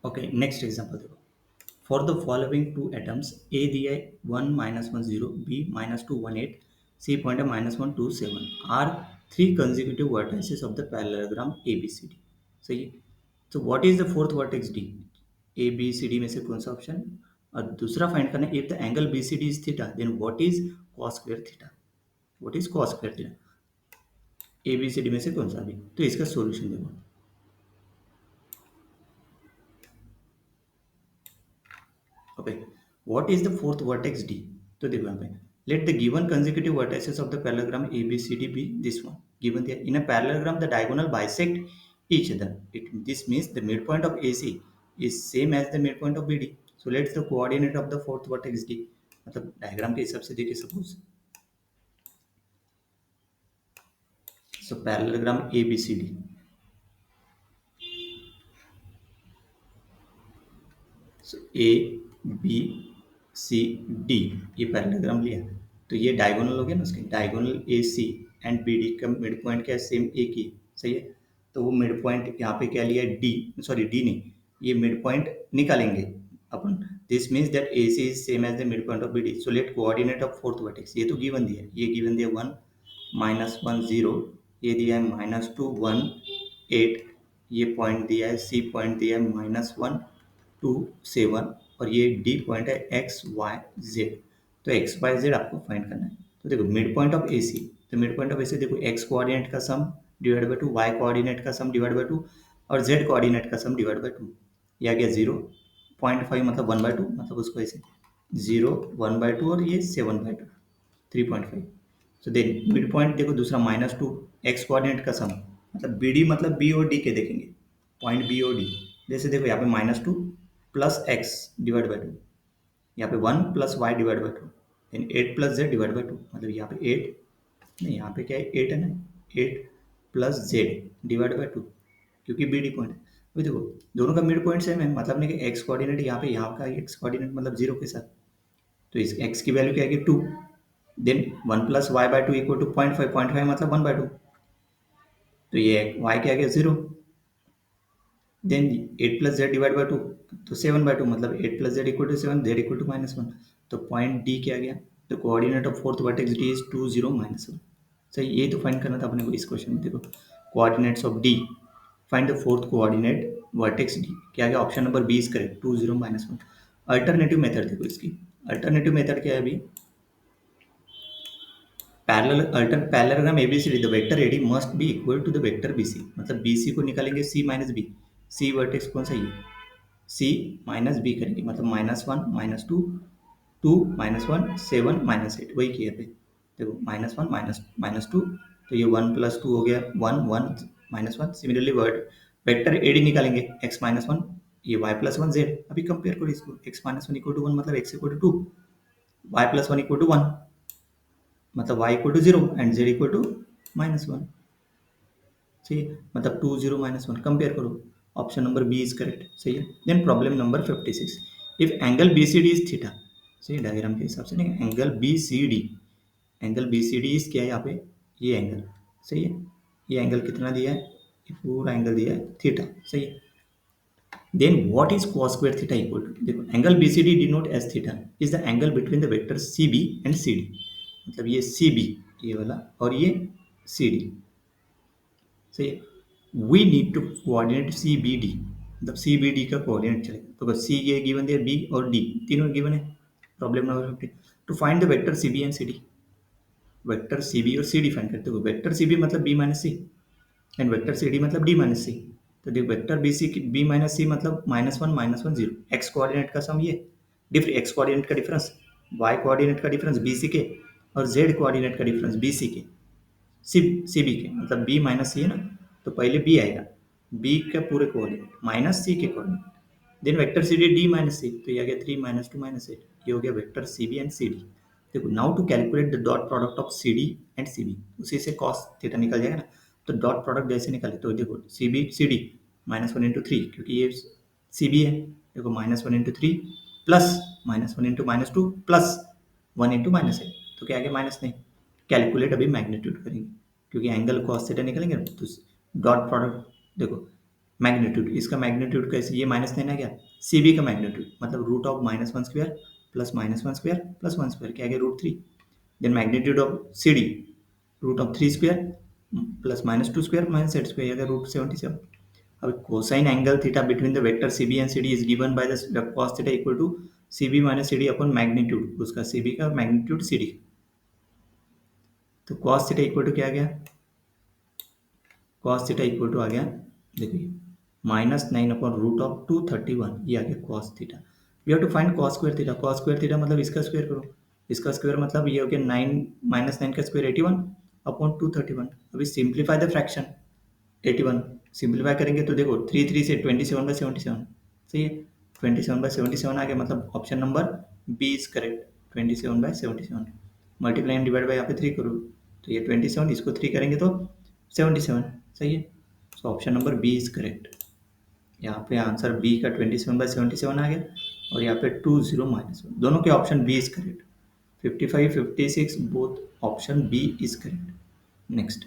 Okay, next example देखो। For the following two atoms A दिया है 1-1 0, बी -2 1 8, सी पॉइंट है -1 2 7, are three consecutive vertices of the parallelogram A B C D. सही है। तो what is the fourth vertex D? A B C D में से कौन सा ऑप्शन? और दूसरा फाइंड करना, if the angle B C D is theta then what is cos square theta? What is cos square theta? A B C D में से कौन सा भी? तो इसका सॉल्यूशन देखो। Okay, what is the fourth vertex D? तो देखो यहाँ पे, let the given consecutive vertices of the parallelogram A B C D be this one. Given दिया in a parallelogram the diagonal bisect each other. This means the midpoint of AC is same as the midpoint of BD. So let's the coordinate of the fourth vertex D. मतलब diagram के हिसाब से देखिए suppose, so parallelogram A B C D. So A B C D ये parallelogram लिया, तो ये diagonal हो गया ना, उसके diagonal A C and B D का मिड पॉइंट क्या है? सेम एक ही। सही है। तो वो मिड पॉइंट यहाँ पे क्या लिया? डी, सॉरी डी नहीं, ये मिड पॉइंट निकालेंगे अपन। This means that A C is same as the mid point of B D. So let coordinate of fourth vertex, ये तो गिवन दिया है, ये गिवन दिया 1-1 0, ये दिया है -2 1 8, ये पॉइंट दिया है, सी पॉइंट दिया है -1 2 7, और ये डी पॉइंट है एक्स वाई जेड। तो एक्स वाई जेड आपको फाइंड करना है। तो देखो मिड पॉइंट ऑफ ए सी, तो मिड पॉइंट ऑफ ए सी देखो, एक्स कोऑर्डिनेट का सम डिवाइड बाई 2, वाई कोऑर्डिनेट का सम डिवाइड बाई 2, और जेड कोऑर्डिनेट का सम डिवाइड बाई 2। यह आ गया 0.5 मतलब 1/2, मतलब उसको ऐसे 0 1/2 और ये 7/2 3.5। सो देन मिड पॉइंट देखो दूसरा -2, एक्स कोऑर्डिनेट का सम, मतलब बी डी मतलब बी और डी के देखेंगे, पॉइंट बी और डी। जैसे देखो यहाँ पे -2 प्लस एक्स डिवाइड बाई 2, यहाँ पे 1 plus Y divide by 2, then 8 plus Z divide by 2, मतलब यहाँ पे 8 नहीं, यहाँ पे क्या है 8 है ना, 8 प्लस जेड डिवाइड बाई 2, क्योंकि बी डी पॉइंट है। अभी देखो दोनों का मिड पॉइंट सेम है, मतलब नहीं कि एक्स कोऑर्डिनेट यहाँ पे, यहाँ का एक्स कोऑर्डिनेट मतलब 0 के साथ, तो इस एक्स की वैल्यू क्या आएगी 2, then 1 plus Y by 2 equal to 0.5 मतलब 1/2, तो ये वाई क्या आ गया 0, then 8 plus Z divide by 2, तो 7/2 मतलब 8 plus Z equal to 7, Z equal to -1, तो पॉइंट डी क्या आ गया? तो coordinate of fourth vertex D is 2 0 -1। सही, ये तो फाइंड करना था अपने को इस क्वेश्चन में। देखो coordinates of D, find the fourth coordinate vertex D, क्या आ गया? Option number B is correct, 2 0 -1। Alternative method देखो इसकी, अल्टरनेटिव मेथड क्या है अभी? Parallelogram ABCD the vector AD must be equal to the vector BC, मतलब बीसी को निकालेंगे C minus B, C vertex कौन सा? ये सी माइनस बी करेंगे, मतलब -1 -2 2 -1 7 -8, वही किया पे। देखो -1 -2, तो ये 1 + 2 हो गया 1 1 -1। सिमिलरली वर्ड वेक्टर एडी निकालेंगे x-1, ये y+1 z। अभी कंपेयर करो इसको, x-1 = 1 मतलब x = 2, y+1 = 1 मतलब y = 0 एंड z = -1। सही है, मतलब 2 0 -1 कंपेयर करो, option number B is correct. सही है। Then problem number 56, if angle B C D is theta. सही, डायग्राम के हिसाब से नहीं, angle B C D, angle B C D is क्या है यहाँ पे? ये एंगल। सही है, ये एंगल कितना दिया है? ये पूरा एंगल दिया है थीटा। सही है। Then what is cos square theta equal to? देखो angle B C D denote as theta is the angle between the vector C B and C D, मतलब ये सी बी ये वाला और ये सी डी। सही है। We need to coordinate C B D, मतलब सी बी डी का कोऑर्डिनेट चलेगा, तो बस सी ये गिवन दिया, बी और डी तीनों गिवन है। Problem number 50, to find the vector C B and C D. Vector C B और सी डी फाइंड करते हो। वेक्टर सी बी मतलब B minus C and vector C D मतलब D minus C. तो देखो vector B C B minus C मतलब -1 -1 0, X coordinate का sum ये, एक्स कोऑर्डिनेट का डिफरेंस, वाई कोऑर्डिनेट का डिफरेंस बी सी के, और जेड कोऑर्डिनेट का डिफरेंस बी सी के, सी बी के, मतलब बी माइनस सी है ना, तो पहले बी आएगा, बी का पूरे कोऑर्डिनेट माइनस सी के coordinate, then vector C D D minus C, तो ये आ गया 3 -2 -8, ये हो गया vector C B and C D. देखो now to calculate the dot product of C D and C B, उसी से कॉस थीटा निकल जाएगा ना। तो डॉट प्रोडक्ट जैसे निकाले, तो देखो सी बी सी डी -1 × 3, क्योंकि ये सी बी है, देखो -1 × 3 प्लस -1 × -2 प्लस 1 × -8, तो क्या आ गया माइनस नहीं। कैलकुलेट अभी मैग्नीट्यूड करेंगे, क्योंकि एंगल कॉस थीटा निकलेंगे, तो डॉट प्रोडक्ट देखो मैग्नीट्यूड, इसका मैग्नीट्यूड कैसे, ये -9 आ गया, सी बी का मैग्नीट्यूड मतलब root of -1 square plus -1 square plus 1 square, क्या आ गया, √3। Then magnitude of C D, root of 3 square plus -2 square minus 8 square, आ गया √77। अब cosine angle theta between the vector C B and C D is given by the cos theta equal to C B minus C D upon magnitude, उसका C B का magnitude C D. तो cos theta equal to क्या आ गया, cos theta equal to आ गया, देखिए -9 upon root of 231, ये आ गया cos theta. We have to find cos square theta, cos square theta मतलब इसका स्क्वायर करो, इसका स्क्वायर मतलब ये हो गया 9 -9 का स्क्वायर 81 अपॉन 231। अभी सिंप्लीफाई द फ्रैक्शन, 81 सिंप्लीफाई करेंगे तो देखो 3 से 27/77, सही है, 27/77 आ गया, मतलब option number B is correct, 27/77। Multiply and divide by यहाँ पे 3 करो तो ये 27, इसको 3 करेंगे तो 77, सही है। So option number B is correct. यहाँ पे आंसर बी का 27/77 आ गया और यहाँ पे 20 -1, दोनों के option B is correct. 55 56 both option B is correct. Next